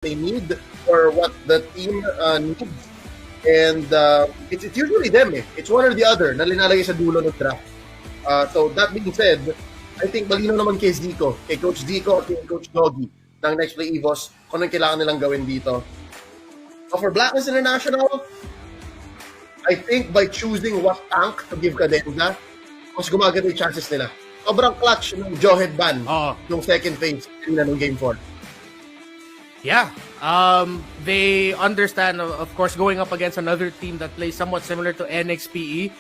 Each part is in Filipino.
they need or what the team needs. And it's usually them eh. It's one or the other na linalagay sa dulo ng draft. So that being said, I think malino naman kay Zico, kay Coach Zico, kay Coach Doggy ng Nxpe EVOS kung anong kailangan nilang gawin dito. So for Blacklist International, I think by choosing what tank to give Cadenza, mas gumaganda yung chances nila. Sobrang clutch ng Jawhead ban yung second phase ng Game 4. Yeah. They understand, of course, going up against another team that plays somewhat similar to Nxpe,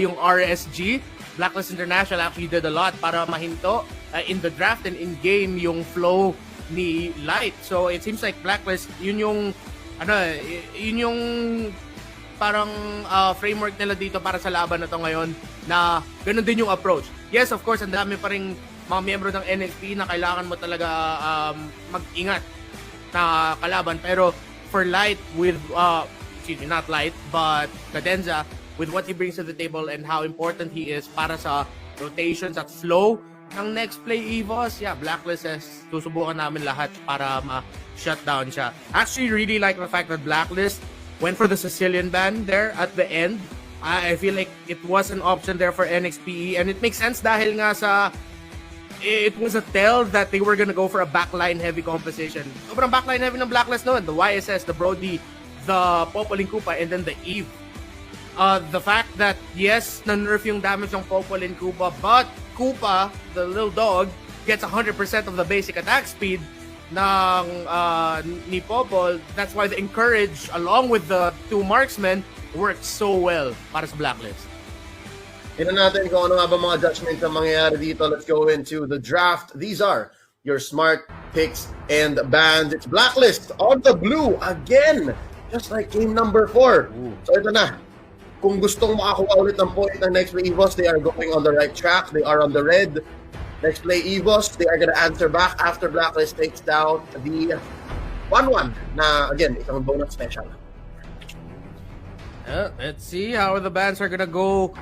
yung RSG. Blacklist International actually did a lot para mahinto in the draft and in-game yung flow ni Light. So it seems like Blacklist, yun yung parang framework nila dito para sa laban na to ngayon na ganun din yung approach. Yes, of course, ang dami pa rin mga miyembro ng Nxpe na kailangan mo talaga mag-ingat na kalaban. Pero for Light with, not Light, but Cadenza, with what he brings to the table and how important he is para sa rotations at flow ng next play EVOS, yeah, Blacklist is susubukan namin lahat para ma-shut down siya. Actually, really like the fact that Blacklist went for the Sicilian ban there at the end. I feel like it was an option there for Nxpe, and it makes sense dahil nga sa it was a tell that they were gonna go for a backline heavy composition. Sobrang backline heavy ng Blacklist noon. The YSS, the Brody, the Popol Kupa, and then the Eve. The fact that, yes, na-nerf yung damage ng Popol and Kupa, but Kupa, the little dog, gets 100% of the basic attack speed ng ni Popol. That's why the encourage, along with the two marksmen, worked so well para sa Blacklist. Tignan natin kung ano nga ba mga judgments na mangyayari dito. Let's go into the draft. These are your smart picks and bans. It's Blacklist on the blue again, just like game number 4. So ito na. Kung gustong makakuha ulit ng point ng Nxpe EVOS, they are going on the right track. They are on the red. Nxpe EVOS, they are gonna answer back after Blacklist takes down the 1-1 na, again, isang bonus special. Let's see how the bans are gonna go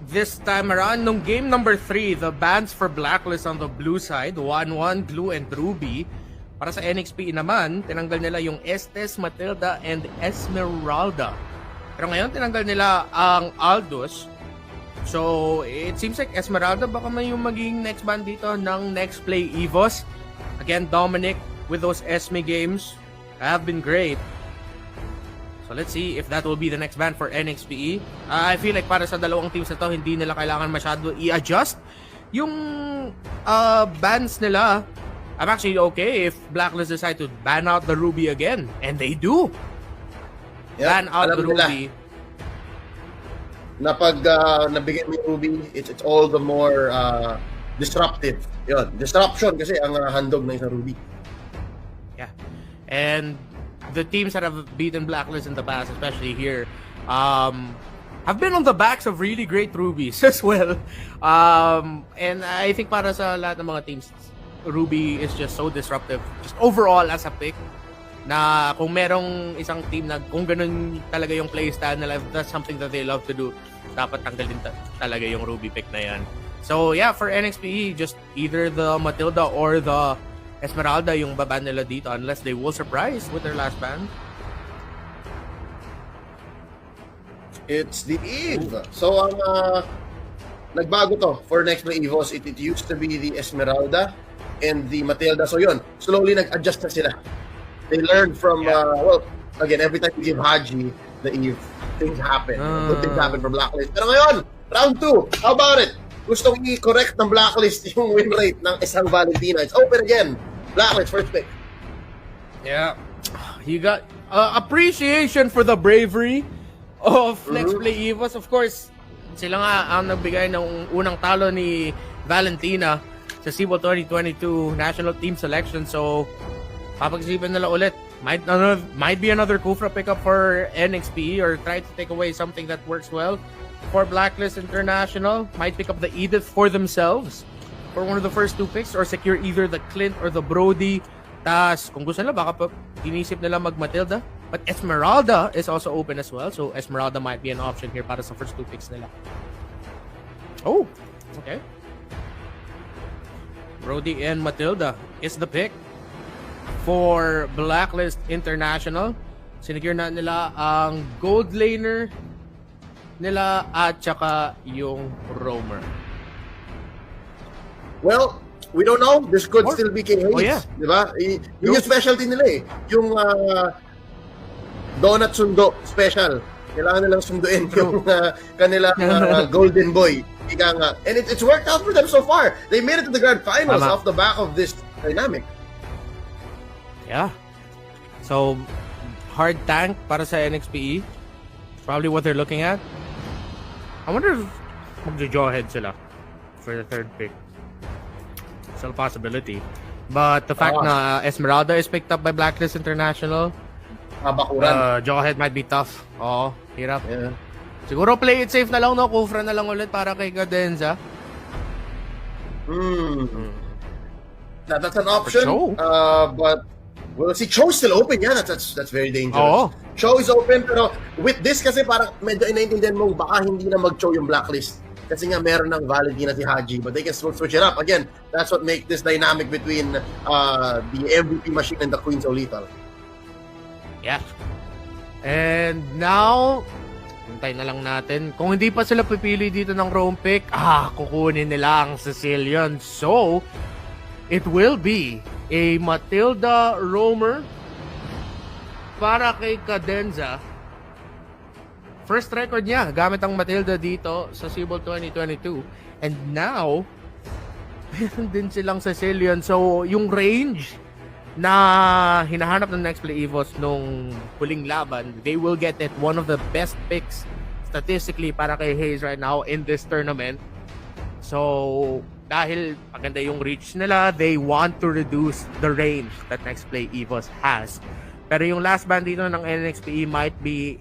this time around. Nung game number 3, the bans for Blacklist on the blue side, 1-1, Glue and Ruby. Para sa Nxpe naman, tinanggal nila yung Estes, Matilda, and Esmeralda. Pero ngayon, tinanggal nila ang Aldous. So, it seems like Esmeralda baka may yung maging next ban dito ng next play EVOS. Again, Dominic with those Esme games have been great. So let's see if that will be the next ban for Nxpe. I feel like para sa dalawang teams na to, hindi nila kailangan masyado i-adjust yung bans nila. I'm actually okay if Blacklist decide to ban out the Ruby again. And they do. Yep, ban out the Ruby. Na pag nabigyan mo yung Ruby, it's all the more disruptive. Yun, disruption kasi ang handog ng isang Ruby. Yeah. And the teams that have beaten Blacklist in the past, especially here, have been on the backs of really great Rubies as well. And I think para sa lahat ng mga teams, Ruby is just so disruptive. Just overall as a pick, na kung merong isang team na kung ganun talaga yung playstyle nila, that's something that they love to do, dapat tanggalin talaga yung Ruby pick na yan. So yeah, for Nxpe, just either the Matilda or the Esmeralda yung baban nila dito unless they will surprise with their last ban. It's the Eve. So ang nagbago to for Nxpe EVOS, it used to be the Esmeralda and the Matilda. So yun, slowly nag-adjust na sila. They learned from, well, again, every time you give Haji the Eve, things happen. Good things happen for Blacklist. Pero ngayon, round 2, how about it? Gustong i-correct ng Blacklist yung win rate ng isang Valentina. It's open again. Blacklist, first pick. Yeah. You got appreciation for the bravery of Next Play EVOS. Of course, sila nga ang nagbigay ng unang talo ni Valentina sa SIBOL 2022 National Team Selection. So, papag-isipan nila ulit. Might be another Kufra pickup for Nxpe or try to take away something that works well for Blacklist International. Might pick up the Edith for themselves for one of the first 2 picks or secure either the Clint or the Brody. Tas kung gusto nila, baka inisip nila mag-Matilda. But Esmeralda is also open as well. So Esmeralda might be an option here para sa first 2 picks nila. Oh, okay. Brody and Matilda is the pick. for Blacklist International. Sinigure na nila ang gold laner nila at saka yung roamer. Well, we don't know. This could still be KH. Oh, yeah. Diba? Yung specialty nila eh. Yung donut sundo special. Kailangan nilang sunduin yung kanilang golden boy. Ika nga. And it's worked out for them so far. They made it to the grand finals off the back of this dynamic. Yeah. So, hard tank para sa Nxpe. Probably what they're looking at. I wonder if magjo-jawhead sila for the third pick. Still a possibility. But the fact na Esmeralda is picked up by Blacklist International, Bakuran. jawhead might be tough. Oo, hirap. Yeah. Siguro play it safe na lang, no? Kufra na lang ulit para kay Cadenza. That's an option. But we'll see. Cho is still open. Yeah, that's very dangerous. Oo. Cho is open, pero with this kasi parang medyo inaintindihan mo baka hindi na mag-Cho yung Blacklist. Kasi nga meron ng Valentina si Haji, but they can switch it up. Again, that's what makes this dynamic between the MVP machine and the Queen so lethal. Yeah. And now, hintay na lang natin. Kung hindi pa sila pipili dito ng roam pick, kukunin nila ang Sicilian. So, it will be a Matilda roamer para kay Cadenza. First record niya gamit ang Matilda dito sa SIBOL 2022. And now, meron din silang Sicilian. So, yung range na hinahanap ng Nxpe Evos nung huling laban, they will get it. One of the best picks statistically para kay Hayes right now in this tournament. So, dahil maganda yung reach nila, they want to reduce the range that Nxpe Evos has. Pero yung last band dito ng Nxpe might be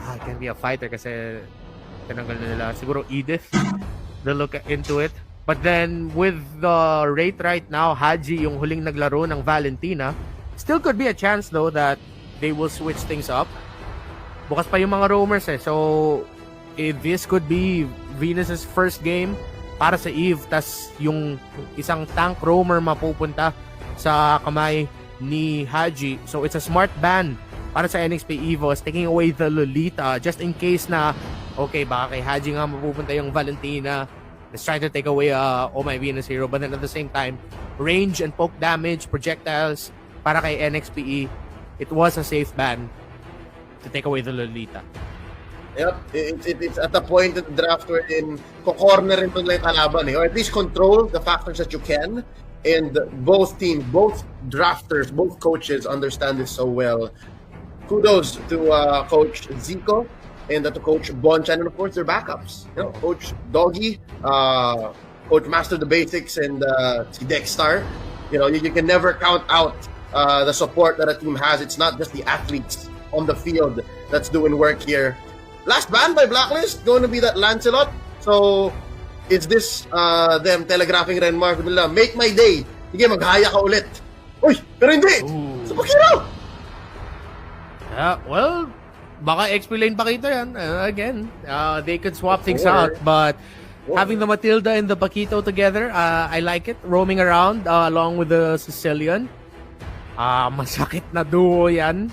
it can be a fighter kasi tinanggal na nila siguro Edith. They'll look into it. But then with the rate right now, Haji yung huling naglaro ng Valentina, still could be a chance though that they will switch things up. Bukas pa yung mga roamers eh. So this could be Venus's first game para sa Eve, tas yung isang tank roamer mapupunta sa kamay ni Haji. So it's a smart ban para sa Nxpe Evos, taking away the Lolita just in case na okay, baka kay Haji nga mapupunta yung Valentina. Let's try to take away my Venus hero, but then at the same time, range and poke damage, projectiles para kay Nxpe, it was a safe ban to take away the Lolita. Yep, it's at the point of the draft wherein ko-cornerin mo lang yung kalaban or at least control the factors that you can. And both teams, both drafters, both coaches understand this so well. Kudos to Coach Zico and to Coach Bonchan, and of course their backups. You know, Coach Doggy, Coach Master the Basics, and si Dexstar. You know, you can never count out the support that a team has. It's not just the athletes on the field that's doing work here. Last ban by Blacklist, going to be that Lancelot. So, is this them telegraphing Renmar nila, make my day. Sige, maghaya ka ulit. Uy, pero hindi. Sa Pakiro! Well, baka XP lane Pakito yan. Again, they could swap things out. But having the Matilda and the Paquito together, I like it. Roaming around along with the Sicilian. Masakit na duo yan.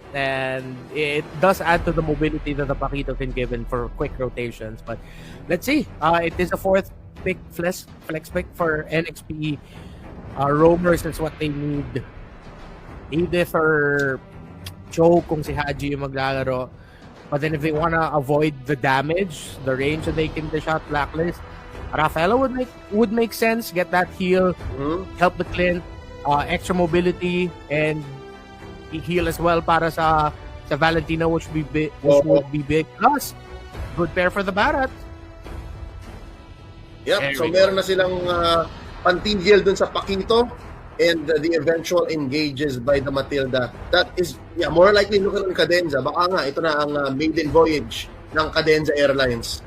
And it does add to the mobility that the Paquito can give in for quick rotations. But let's see. It is a fourth pick, flex pick for Nxpe. Roamers is what they need. Edith or Cho kung si Haji yung maglalaro. But then if they wanna avoid the damage, the range that they can dish out Blacklist, Rafaela would make sense. Get that heal, help the Clint, extra mobility, and heal as well para sa Valentina, which would be big. Plus, good pair for the Barat. Yep, so meron na silang pantigil dun sa Paquito and the eventual engages by the Matilda. That is, more likely looking ng Cadenza. Baka nga, ito na ang maiden voyage ng Cadenza Airlines.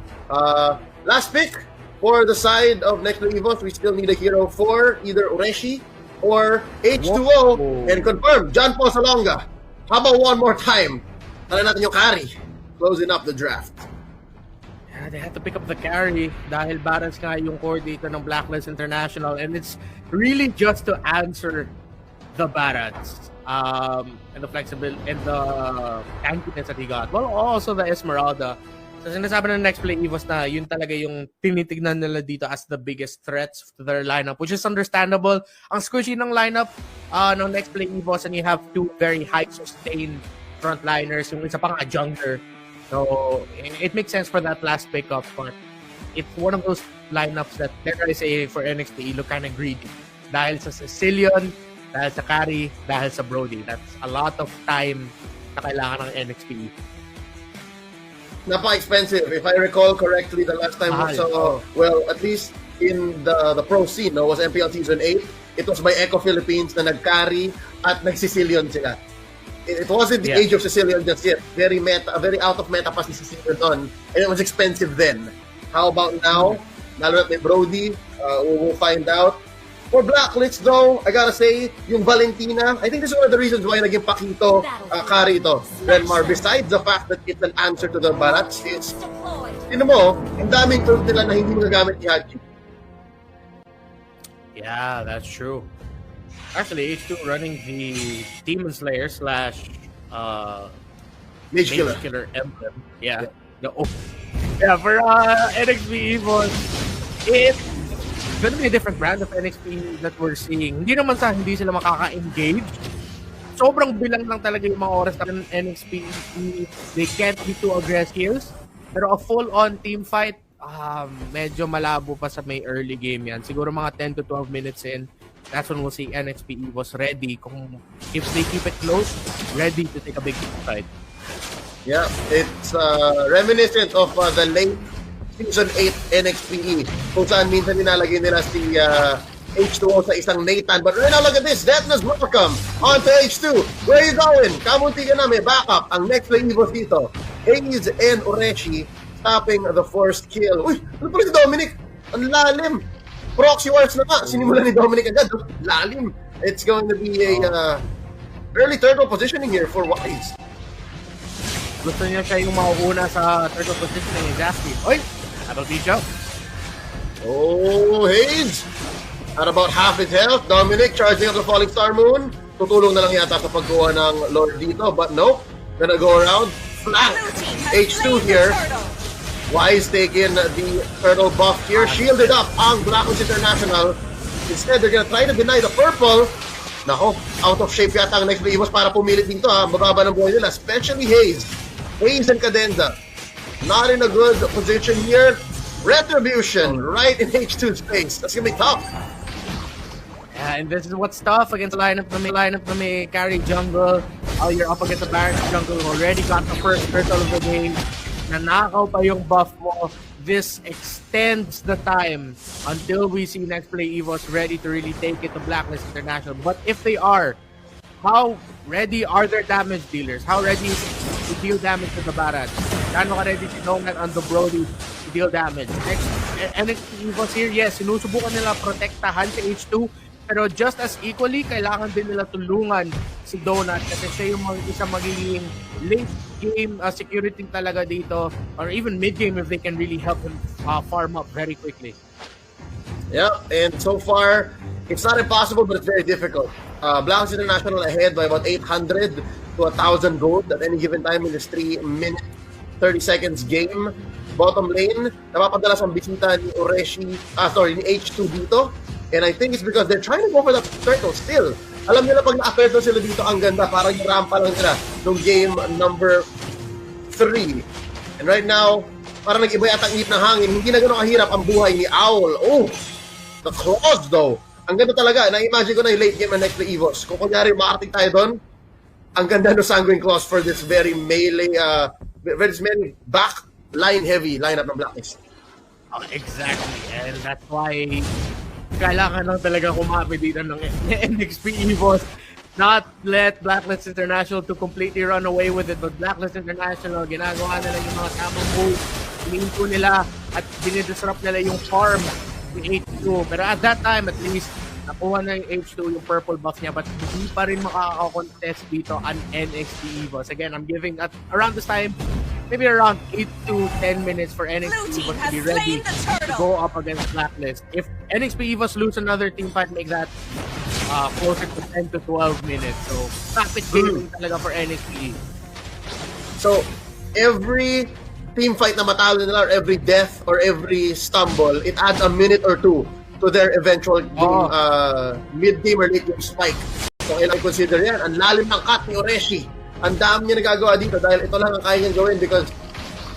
Last pick for the side of Nxpe Evos, we still need a hero for either Ureshi or H2O. And confirm, John Paul Salonga. How about one more time? Tala natin yung carry. Closing up the draft. Yeah, they had to pick up the carry dahil balance nga yung core dito ng Blacklist International, and it's really just to answer the Barats, and the flexibility and the tankiness that he got. Well, also the Esmeralda. So sinasabi ng next play Evos na yun talaga yung tinitignan nila dito as the biggest threats to their lineup, which is understandable. Ang squishy ng lineup ng next play Evos, and you have two very high sustained frontliners, yung isa pang a jungler. So it makes sense for that last pickup, but it's one of those lineups that, dare I say, for Nxpe, look kind of greedy. Dahil sa Sicilian, dahil sa carry, dahil sa Brody. That's a lot of time na kailangan ng Nxpe. Napaka-expensive. If I recall correctly, the last time we saw, well, at least in the pro scene, no, was MPL Season 8. It was by Echo Philippines na nag-carry at nag-Sicilian sila. It wasn't the age of Sicilian just yet. Very meta, very out of meta pa si Sicilian doon. And it was expensive then. How about now? Lalo na may Brody, we'll find out. For Blacklist though, I gotta say, yung Valentina, I think this is one of the reasons why naging Pakito carry ito, Renmar. Besides the fact that it's an answer to the Barats, it's, mo, ang daming tools nila na hindi magagamit ni Haji. Yeah, that's true. Actually, H2 running the Demon Slayer slash Mage Killer emblem. Yeah. Yeah, for NXP Evos, it's gonna be a different brand of NXP that we're seeing. Hindi naman sa hindi sila makaka-engage. Sobrang bilang lang talaga yung mga oras ng NXP. They can't be too aggressive. Pero a full-on team fight, medyo malabo pa sa may early game yan. Siguro mga 10 to 12 minutes in, that's when we'll see NXP was ready. Kung if they keep it close, ready to take a big fight. Yeah, it's reminiscent of the late Season 8 NXPE, kung saan minsan nilalagay nila si H2O sa isang Nathan. But right now, look at this. Deathness welcome on to H2. Where are you going? Kamunti ka na, may backup. Ang next play Evos dito, Hayes and Ureshi stopping the first kill. Uy, ano pala si Dominic? Ang lalim. Proxy wars na nga. Sinimulan ni Dominic agad. Lalim. It's going to be a early turtle positioning here for Wise. Gusto niya siya yung mauuna sa turtle positioning exactly. Oy! That'll be jump. Oh, Hayes! At about half his health, Dominic charging up the Falling Star Moon. Tutulong na lang yata sa pagkuha ng Lord dito, but no. Gonna go around. Flank! H2 here. Wise taking the turtle buff here. Shielded up ang Blacklist International. Instead, they're gonna try to deny the purple. Nako, out of shape yata ang next play Evos para pumilit dito ha. Mababa ng buhay nila, especially Hayes. Hayes and Cadenza. Not in a good position here. Retribution right in H2's face. That's gonna be tough. Yeah, and this is what's tough against the lineup na may carry jungle. You're up against the Baron jungle who already got the first turtle of the game. Nanakaw pa yung buff mo. This extends the time until we see next play Evos ready to really take it to Blacklist International. But if they are, how ready are their damage dealers? How ready is it to deal damage to the Barat? Gano'n ka ready si Nomad on the Brody to deal damage? Next, NXT Evos here, yes, sinusubukan nila protektahan si H2, pero just as equally, kailangan din nila tulungan si Donut kasi siya yung isa magiging late game security talaga dito, or even mid game if they can really help him farm up very quickly. Yeah, and so far, it's not impossible, but it's very difficult. Blacklist International ahead by about 800 to 1,000 gold at any given time in this 3-minute, 30 seconds game. Bottom lane, napapadalas ang bisita ni ni H2 dito. And I think it's because they're trying to go for the turtle still. Alam nila pag na-turtle sila dito, ang ganda. Parang yung rampa lang sila nung game number 3. And right now, parang nag-iba yata ang ihip ng hangin. Hindi na gano'ng kahirap ang buhay ni Owl. Oh, the claws though. Ang ganda talaga. Na-imagine ko na yung late game na next to Evos. Kung kunyari, makarting tayo doon, ang ganda no Sanguine Claws for this very melee, very back line heavy lineup ng Blacklist. Exactly. And that's why kailangan lang talaga kumapit dito ng NXP Evos. Not let Blacklist International to completely run away with it, but Blacklist International, ginagawa nila yung mga tamang moves. Ininto nila at dinidisrupt nila yung farm ni H2. Pero at that time, at least, nakuha na yung H2 yung purple buff niya, but hindi pa rin makaka-contest dito ang NXT Evos. Again, I'm giving at around this time, maybe around 8 to 10 minutes for NXT Evos to be ready to go up against Blacklist. If NXT Evos lose another team fight, make that closer to 10 to 12 minutes. So, rapid gaming talaga for Nxpe. So, every team fight na matalo nila, or every death, or every stumble, it adds a minute or two to their eventual game, mid-game or late-game spike. So, kailangan consider yan. Ang lalim ng cut ni Oreshi. Ang dami niya nagagawa dito dahil ito lang ang kaya niyang gawin because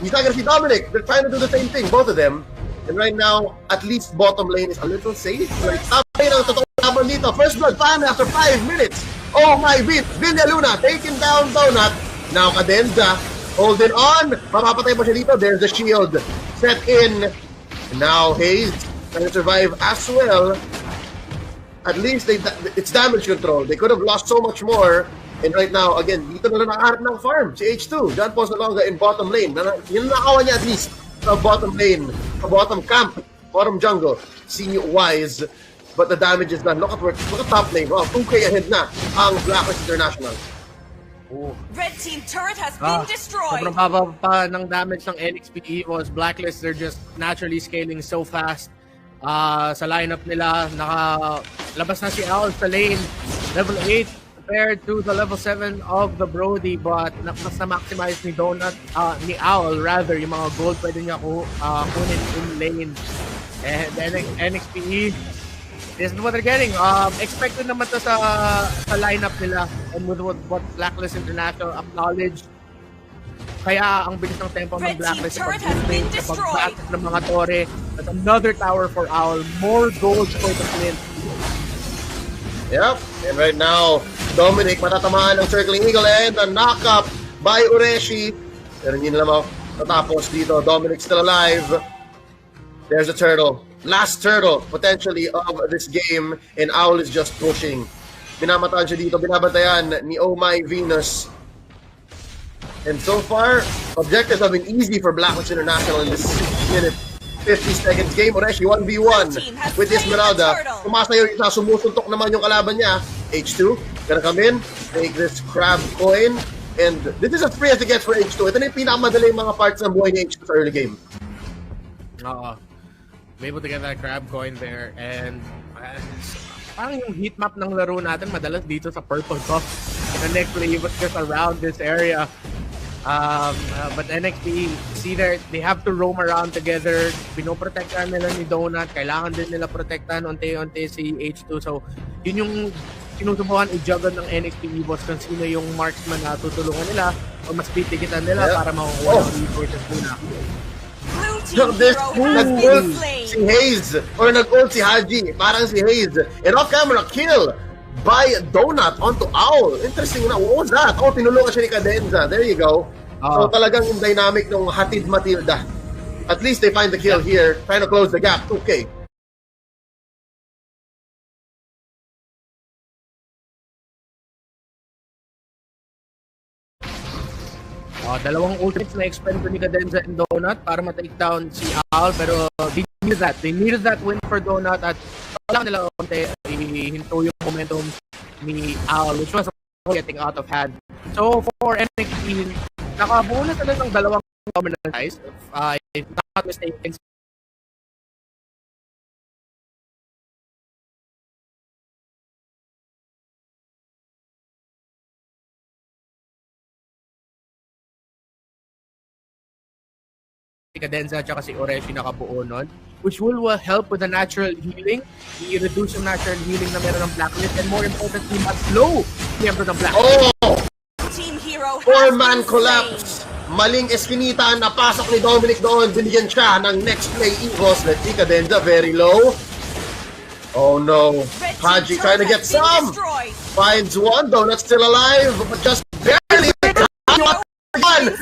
he's not gonna see Dominic. They're trying to do the same thing, both of them. And right now, at least bottom lane is a little safe. Like, top lane ang totoong laban dito. First blood fan after 5 minutes. Oh my beat. Villa Luna taking down Donut. Now Cadenza holding on. Mapapatay mo siya dito. There's the shield set in. And now Hayes trying to survive as well. At least it's damage control. They could have lost so much more. And right now, again, dito na lang nakaharap ng farm si H2. John Paul Salonga in bottom lane. Yun nakawa niya at least sa bottom lane, sa bottom camp, bottom jungle. See Wise. But the damage is done. Look at top lane. Wow, 2K ahead na ang Blacklist International. Red team turret has been destroyed. Sobrang baba pa ng damage ng Nxpe was Blacklist. They're just naturally scaling so fast. Sa lineup nila, nakalabas na si Owl sa lane. Level 8 compared to the level 7 of the Brody, but mas na-maximize ni Donut, ni Owl rather, yung mga gold pwede niya kunin in lane. And Nxpe, this is what they're getting. Expected naman to sa lineup nila, and with what Blacklist International acknowledged. Kaya ang bilis ng tempo ng Blacklist sa pag-back ng mga tore. At another tower for Owl. More gold for the Flint. Yep, and right now, Dominic matatamaan ng Circling Eagle and a knock-up by Ureshi. Pero hindi nila matapos dito. Dominic still alive. There's a turtle. Last turtle, potentially, of this game. And Owl is just pushing. Binamataan siya dito. Binabantayan ni Oh My Venus. And so far, objectives have been easy for Blacklist International in this 6 minute 50 seconds game. Oreshi 1v1 with Esmeralda. Sumasayo na, sumusuntok naman yung kalaban niya. H2 gonna come in, take this crab coin, and this is as free as it gets for H2. Ito na yung pinakamadaling mga parts ng buhay ni H2 sa early game. Be able to get that crab coin there, and parang yung heat map ng laro natin madalas dito sa purple cup. The next play was just around this area. But Nxpe, see there, they have to roam around together. Pinoprotektahan nila ni Donut. Kailangan din nila protektahan unti-unti si H2. So, yun yung sinusubukan i-juggle ng Nxpe boss kung sino yung marksman na tutulungan nila o mas titikitan nila para makukuha ng resources muna. Nag-ult si Hayes or nag-ult si Haji. Parang si Hayes. And off-camera kill by Donut onto Owl. Interesting na. What was that? Oh, tinulungan siya ni Cadenza. There you go. So talagang yung dynamic ng hatid Matilda. At least they find the kill here. Trying to close the gap. Okay. Dalawang ultimates na expend ni Cadenza and Donut para ma-take down si Owl, pero they needed that win for Donut at wala nila konti ihinto yung momentum ni Owl, which was getting out of hand. So for Nxpe, nakabuo na sila ng dalawang dominant guys, if not mistaken. Cadenza at si Oreshi nakabuo nun, which will help with the natural healing, i-reduce yung natural healing na meron ng Blacklist, and more importantly, mas low miyembro ng Blacklist. Team Hero 4-man collapse. Maling eskinita, napasok ni Dominic doon, binigyan siya ng next play Eagles. Let's see, Cadenza very low. Oh no, Haji trying to get some. Finds one, Donut still alive, but just barely.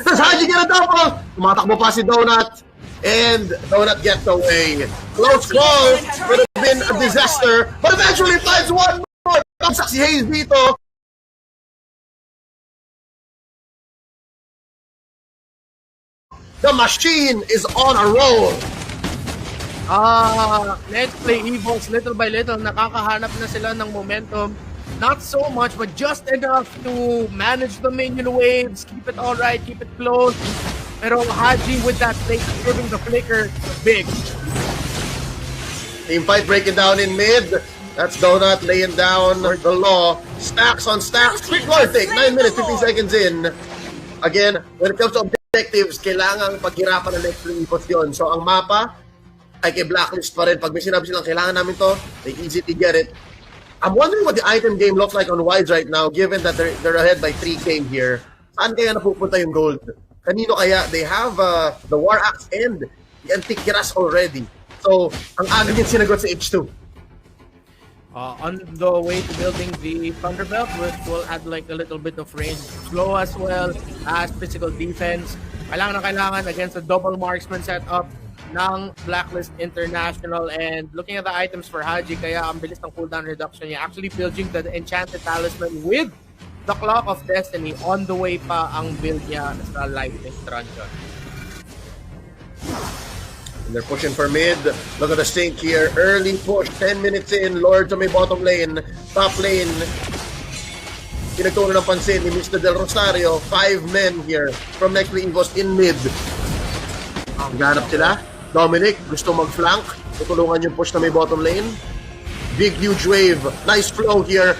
Does Haji get a double? Tumatakbo pa si Donut. And Donut gets away. Close call. Could have been a disaster. But eventually finds one more. Kamsak si Hayes dito. The machine is on a roll. Let's play Evols little by little. Nakakahanap na sila ng momentum. Not so much, but just enough to manage the minion waves, keep it all right, keep it close. Pero Haji with that flick, giving the flicker big. Team fight breaking down in mid. That's Donut laying down the law. Stacks on stacks. Quick lord take. 9 minutes, 15 seconds in. Again, when it comes to objectives, kailangan paghirapan ng next Evos yun. So ang mapa ay kay Blacklist pa rin. Pag may sinabi silang kailangan namin to, they easily get it. I'm wondering what the item game looks like on Wise right now, given that they're ahead by 3K here. Saan kaya napupunta yung gold? Kanino kaya? They have the War Axe and the Antiquiras already. So, ang aga yung sinagot sa H2. On the way to building the Thunderbelt, which will add like a little bit of range, slow as well as physical defense. Kailangan against the double marksman setup ng Blacklist International. And looking at the items for Haji, kaya ang bilis ng cooldown reduction niya. Actually building the Enchanted Talisman with the Clock of Destiny. On the way pa ang build niya sa Lightning Truncheon. And they're pushing for mid. Look at the stink here. Early push. 10 minutes in. Lord to may bottom lane. Top lane. Pinagtunan ng pansin ni Mr. Del Rosario. 5 men here from Nxpe Evos in mid. Ganap sila. Dominic gusto mag-flank. Tutulungan yung push na may bottom lane. Big huge wave. Nice flow here.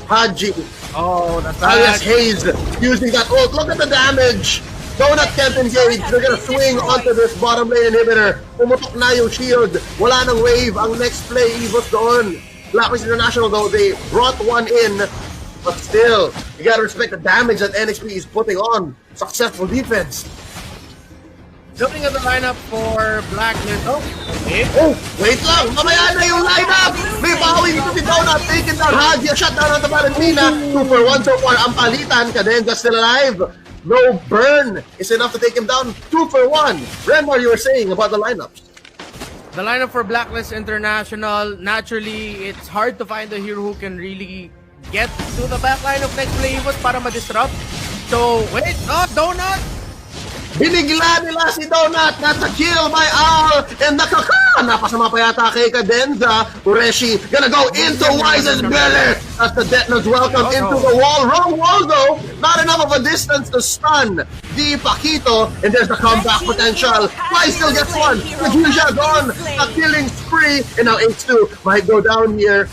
Haji. Oh, that's alias Hayes using that ult. Look at the damage. Donut can't engage. They're gonna swing onto this bottom lane inhibitor. Pumutok na yung shield. Wala nang wave ang next play Evos doon. Blacklist International though, they brought one in. But still, you gotta respect the damage that Nxpe is putting on. Successful defense. Looking at the lineup for Blacklist. Oh, okay. Oh, wait lang. Mamaya na yung lineup. May bawi dito si Donut. Taking down Haji. A shutdown on the Valentina. 2 for 1 so far. Ang palitan. Cadenza still alive. No burn is enough to take him down. 2 for 1. Renmar, you were saying about the lineups. The lineup for Blacklist International, naturally, it's hard to find a hero who can really get to the backline of Nxpe Evos para ma-disrupt. So, wait, Donut! Binigla nila si Donut. That's a kill by Al. And napasama pa yata kay Cadenza. Ureshi gonna go into Wise's belly. As the Detners welcome into the wall. Wrong wall though. Not enough of a distance to stun the Paquito. And there's the comeback potential. Wise still gets one. Naguja gone. A killing spree. And now H2 might go down here.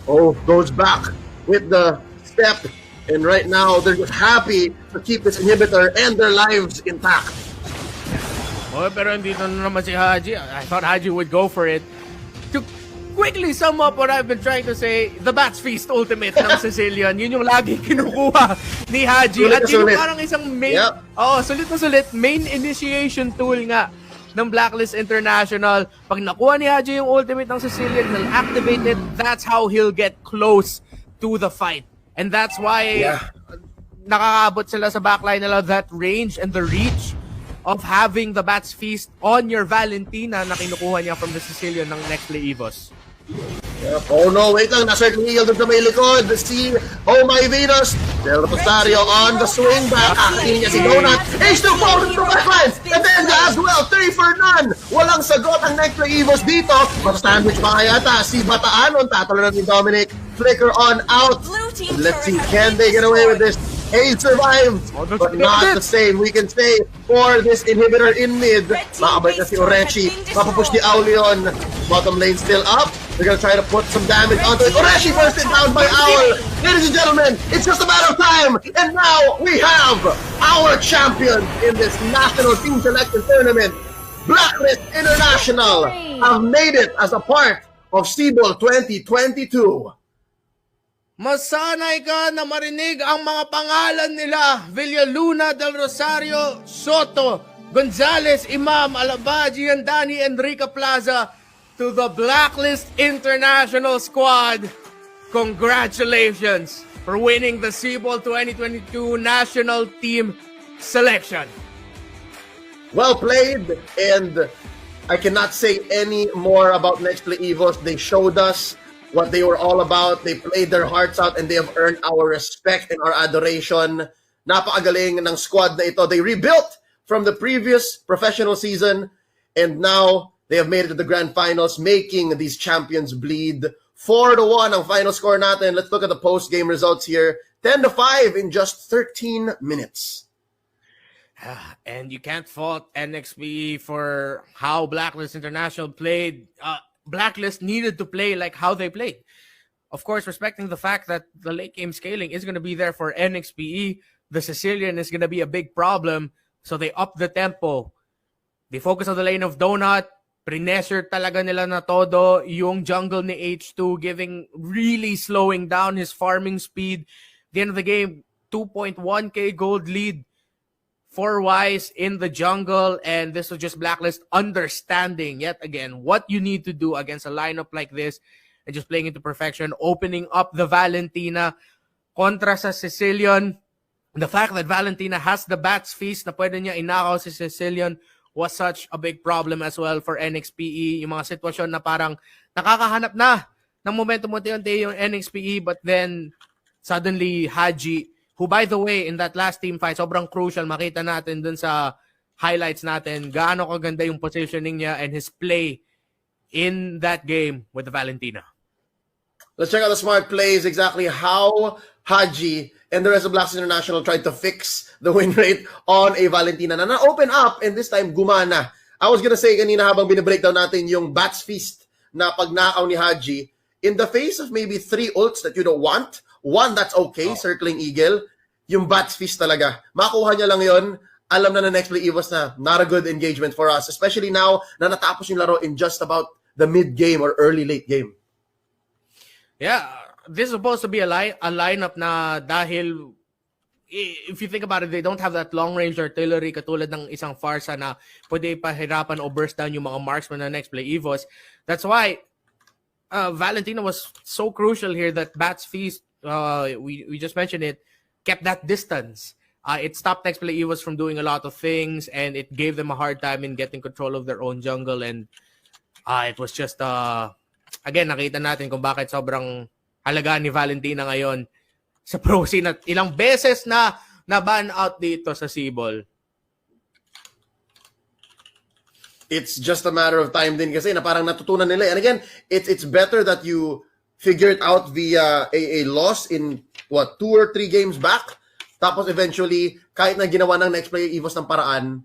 Oh, goes back with the step. And right now, they're just happy to keep this inhibitor and their lives intact. Oh, pero dito na naman si Haji. I thought Haji would go for it. To quickly sum up what I've been trying to say, the Bats Feast ultimate ng Sicilian, yun yung lagi kinukuha ni Haji. Sulit at yun sulit. Parang isang main, sulit na sulit, main initiation tool nga ng Blacklist International. Pag nakuha ni Haji yung ultimate ng Sicilian, he'll activate it. That's how he'll get close to the fight. And that's why nakakaabot sila sa backline nila, that range and the reach of having the Bats Feast on your Valentina na kinukuha niya from the Sicilian ng Nxpe Evos. Yep. Oh no, wait lang. Nasa heal dun sa may likod. Si Oh My Venus. Del Rosario on the swing back. Kakainin niya si Donut. H2 forward to the backline. And then as well, 3 for none. Walang sagot ang Nxpe Evos dito. Mata-sandwich pa kaya ta. Si Bataanon. Tatalo na ni Dominic. Flicker on out. Let's see, can they get away with this? Hayes survived, but not the same. We can say for this inhibitor in mid. Makabait na si Oreshi. Mapapush ni Aulion. Bottom lane still up. They're gonna try to put some damage onto it. Oreshi bursted down by Owl. Ladies and gentlemen, it's just a matter of time. And now we have our champion in this national team selection tournament. Blacklist International have made it as a part of SIBOL 2022. Masanay ka na marinig ang mga pangalan nila: Villaluna, Del Rosario, Soto, Gonzales, Imam, Alabaji, Andani, Enrica Plaza to the Blacklist International squad. Congratulations for winning the SIBOL 2022 National Team Selection. Well played, and I cannot say any more about Nxpe Evos. They showed us what they were all about. They played their hearts out and they have earned our respect and our adoration. Napakagaling ng squad na ito. They rebuilt from the previous professional season and now they have made it to the grand finals, making these champions bleed. 4-1 ang final score natin. Let's look at the post-game results here. 10-5 in just 13 minutes. And you can't fault Nxpe for how Blacklist International played. Blacklist needed to play like how they played. Of course, respecting the fact that the late game scaling is going to be there for Nxpe, the Sicilian is going to be a big problem. So they up the tempo. They focus on the lane of Donut. Pre-pressure talaga nila na todo. Yung jungle ni H2 really slowing down his farming speed. At the end of the game, 2.1k gold lead for Wise in the jungle. And this was just Blacklist understanding, yet again, what you need to do against a lineup like this and just playing into perfection, opening up the Valentina kontra sa Sicilian. The fact that Valentina has the Bats Feast na pwede niya inakaw si Sicilian was such a big problem as well for Nxpe. Yung mga sitwasyon na parang nakakahanap na ng momentum unti-unti yung Nxpe, but then suddenly Haji, who by the way in that last team fight, sobrang crucial, makita natin dun sa highlights natin gaano kaganda yung positioning niya and his play in that game with the Valentina. Let's check out the smart plays, exactly how Haji and the rest of Blacklist International tried to fix the win rate on a Valentina na na-open up and this time gumana. I was gonna say kanina habang binibreakdown natin yung Bats Feast na pagnakaw ni Haji, in the face of maybe 3 ults that you don't want, 1 that's okay, circling Eagle, yung Bats Feast talaga. Makuha niya lang yon. Alam na next play was na not a good engagement for us, especially now na natapos yung laro in just about the mid-game or early-late game. Yeah, this is supposed to be a lineup na dahil if you think about it, they don't have that long-range artillery katulad ng isang Farsa na pwede pahirapan o burst down yung mga marksman na next play Evos. That's why Valentina was so crucial here that Bats Feast, we just mentioned it, kept that distance. It stopped next play Evos from doing a lot of things and it gave them a hard time in getting control of their own jungle, and it was just again, nakita natin kung bakit sobrang halaga ni Valentina ngayon sa pro scene at ilang beses na ban out dito sa SIBOL. It's just a matter of time din kasi na parang natutunan nila. And again, it's better that you figure it out via a loss in 2 or 3 games back. Tapos eventually, kahit na ginawa ng next player Evos ng paraan,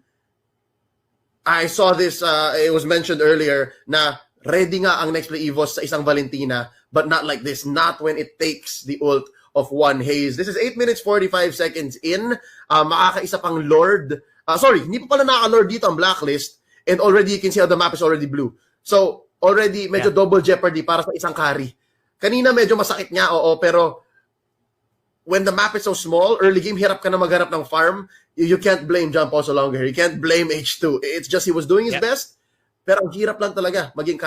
I saw this, it was mentioned earlier, na ready nga ang next play Evos sa isang Valentina, but not like this, not when it takes the ult of one Haze. This is 8 minutes 45 seconds in. Makakaisa pang Lord. Sorry, hindi pa pala nakaka-Lord dito ang Blacklist, and already you can see how the map is already blue. So, already medyo double jeopardy para sa isang carry. Kanina medyo masakit nga, oo, pero when the map is so small, early game, hirap ka na magharap ng farm. You can't blame Jump also longer. You can't blame H2. It's just he was doing his best, pero ang hirap lang talaga maging